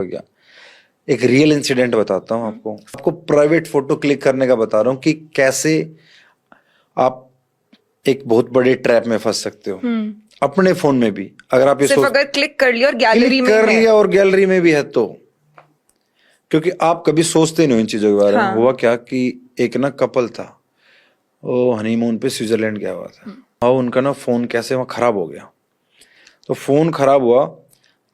गया। एक real incident बताता हूँ आपको प्राइवेट फोटो क्लिक करने का बता रहा हूँ कि कैसे आप एक बहुत बड़े ट्रैप में फंस सकते हो अपने फोन में भी। अगर आप सिर्फ अगर क्लिक कर लिया और गैलरी में कर लिया और गैलरी में भी है तो, क्योंकि आप कभी सोचते नहीं हो इन चीजों के बारे में। हुआ क्या कि एक ना कपल था, वो हनीमून पे स्विट्जरलैंड गया हुआ था और उनका ना फोन कैसे वहां खराब हो गया। तो फोन खराब हुआ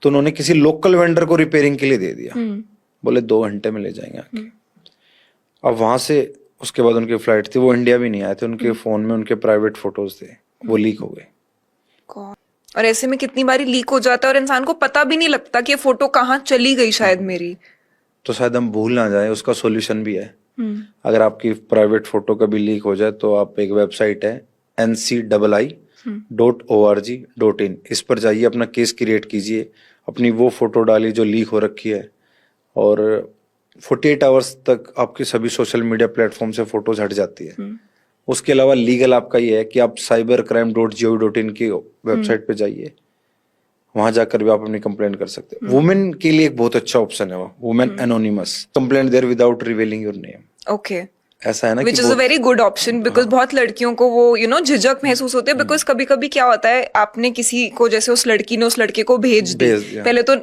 तो उन्होंने किसी लोकल वेंडर को रिपेयरिंग के लिए दे दिया। बोले 2 घंटे में ले जाएंगे आके। अब वहां से उसके बाद उनकी फ्लाइट थी, वो इंडिया भी नहीं आए थे। उनके फोन में उनके प्राइवेट फोटोज थे, वो लीक हो गए। और ऐसे में कितनी बारी लीक हो जाता है और इंसान को पता भी नहीं लगता कि ये फोटो कहाँ चली गई शायद मेरी। तो शायद हम भूल ना जाए, उसका सॉल्यूशन भी है। अगर आपकी प्राइवेट फोटो कभी लीक हो जाए तो आप एक वेबसाइट है ncii.org.in, इस पर जाइए, अपना केस क्रिएट कीजिए, अपनी वो फोटो डालिए जो लीक हो रखी है और 48 आवर्स तक आपकी सभी सोशल मीडिया प्लेटफॉर्म से फोटोज हट जाती है। उसके अलावा लीगल आपका ये है कि आप cybercrime.gov.in की वेबसाइट पे जाइए, वहां जाकर भी आप अपनी कंप्लेंट कर सकते हैं। वुमेन के लिए एक बहुत अच्छा ऑप्शन है वो, women anonymous, complaint there without revealing your name. Okay, ऐसा है ना, which is a very good option because बहुत लड़कियों को वो झिझक महसूस होती है। बिकॉज कभी कभी क्या होता है, आपने किसी को, जैसे उस लड़की ने उस लड़के को भेज दिया। पहले तो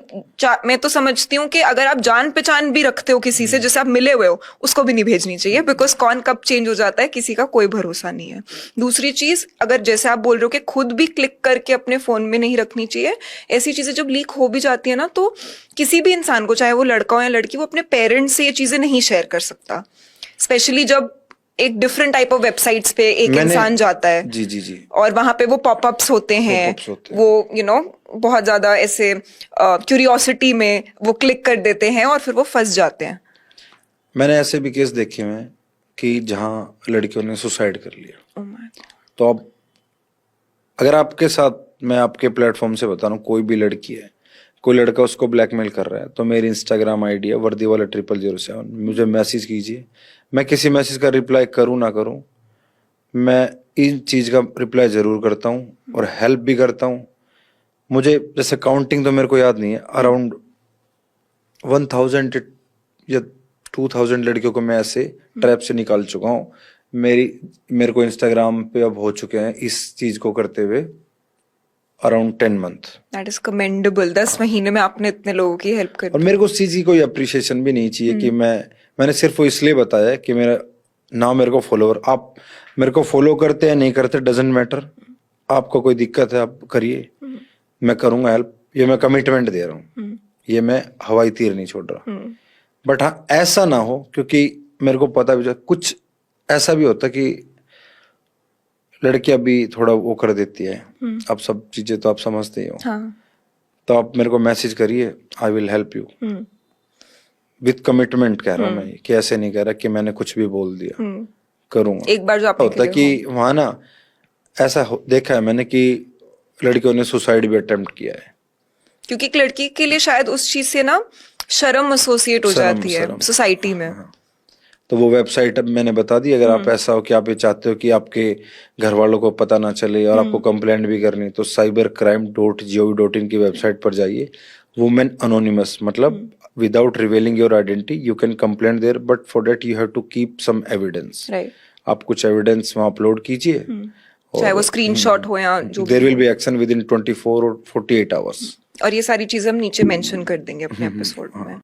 मैं तो समझती हूँ कि अगर आप जान पहचान भी रखते हो किसी से, जैसे आप मिले हुए हो, उसको भी नहीं भेजनी चाहिए। बिकॉज कौन कब चेंज हो जाता है किसी का कोई भरोसा नहीं है। दूसरी चीज, अगर जैसे आप बोल रहे हो कि खुद भी क्लिक करके अपने फोन में नहीं रखनी चाहिए, ऐसी चीजें जब लीक हो भी जाती है ना, तो किसी भी इंसान को, चाहे वो लड़का हो या लड़की, वो अपने पेरेंट्स से ये चीजें नहीं शेयर कर सकता। स्पेशली जब एक डिफरेंट टाइप ऑफ वेबसाइट्स पे एक इंसान जाता है जी और वहां पे वो पॉपअप्स होते हैं, वो बहुत ज्यादा ऐसे क्यूरियोसिटी में वो क्लिक कर देते हैं और फिर वो फंस जाते हैं। मैंने ऐसे भी केस देखे हुए हैं कि जहां लड़कियों ने सुसाइड कर लिया। Oh my God. तो अब अगर आपके साथ, मैं आपके प्लेटफॉर्म से बता रहा हूँ, कोई भी लड़की है, कोई लड़का उसको ब्लैकमेल कर रहा है, तो मेरी इंस्टाग्राम आईडी है वर्दीवाला 0007, मुझे मैसेज कीजिए। मैं किसी मैसेज का रिप्लाई करूँ ना करूँ, मैं इन चीज का रिप्लाई जरूर करता हूँ और हेल्प भी करता हूँ। मुझे जैसे काउंटिंग तो मेरे को याद नहीं है, अराउंड 1000 या 2000 लड़कियों को मैं ऐसे ट्रैप से निकाल चुका हूँ। मेरे को इंस्टाग्राम पे अब हो चुके हैं इस चीज को करते हुए around 10 month. That is commendable. 10 महीने में आपने इतने लोगों की हेल्प कर दी। और मेरे को उस चीज की कोई अप्रिशिएशन भी नहीं चाहिए कि मैंने सिर्फ वो इसलिए बताया कि मेरा ना, मेरे को फॉलोवर, आप मेरे को फॉलो करते हैं नहीं करते डजेंट मैटर। आपको कोई दिक्कत है आप करिए, मैं करूंगा हेल्प। ये मैं कमिटमेंट दे रहा हूँ, ये मैं हवाई तीर नहीं छोड़ रहा। बट हाँ, ऐसा ना हो, क्योंकि मेरे को पता भी कुछ ऐसा भी होता कि लड़कियां भी थोड़ा वो कर देती है। अब सब चीजें तो आप समझते ही हो। तो आप मेरे को मैसेज करिए, I will help you with commitment. कह रहा हूँ मैं, कि ऐसे नहीं कह रहा कि मैंने कुछ भी बोल दिया, करूंगा। एक बार जो आपने होता कि वहां ना ऐसा देखा है मैंने कि लड़कियों ने सुसाइड भी अटेम्प्ट किया है, क्योंकि एक लड़की के लिए शायद उस चीज से ना शर्म एसोसिएट हो जाती है सोसाइटी में। तो वो वेबसाइट अब मैंने बता दी। अगर आप ऐसा हो कि आप ये चाहते हो कि आपके घर वालों को पता ना चले और आपको कंप्लेंट भी करनी, तो cybercrime.gov.in की वेबसाइट पर जाइए। वुमेन एनोनिमस, मतलब without revealing your identity, you can complaint there, but for that you have to keep some evidence. आप कुछ एविडेंस वहां अपलोड कीजिए, चाहे वो स्क्रीनशॉट हो या जो, there will be action within 24 और 48 आवर्स। और ये सारी चीजें हम नीचे मेंशन कर देंगे अपने एपिसोड में।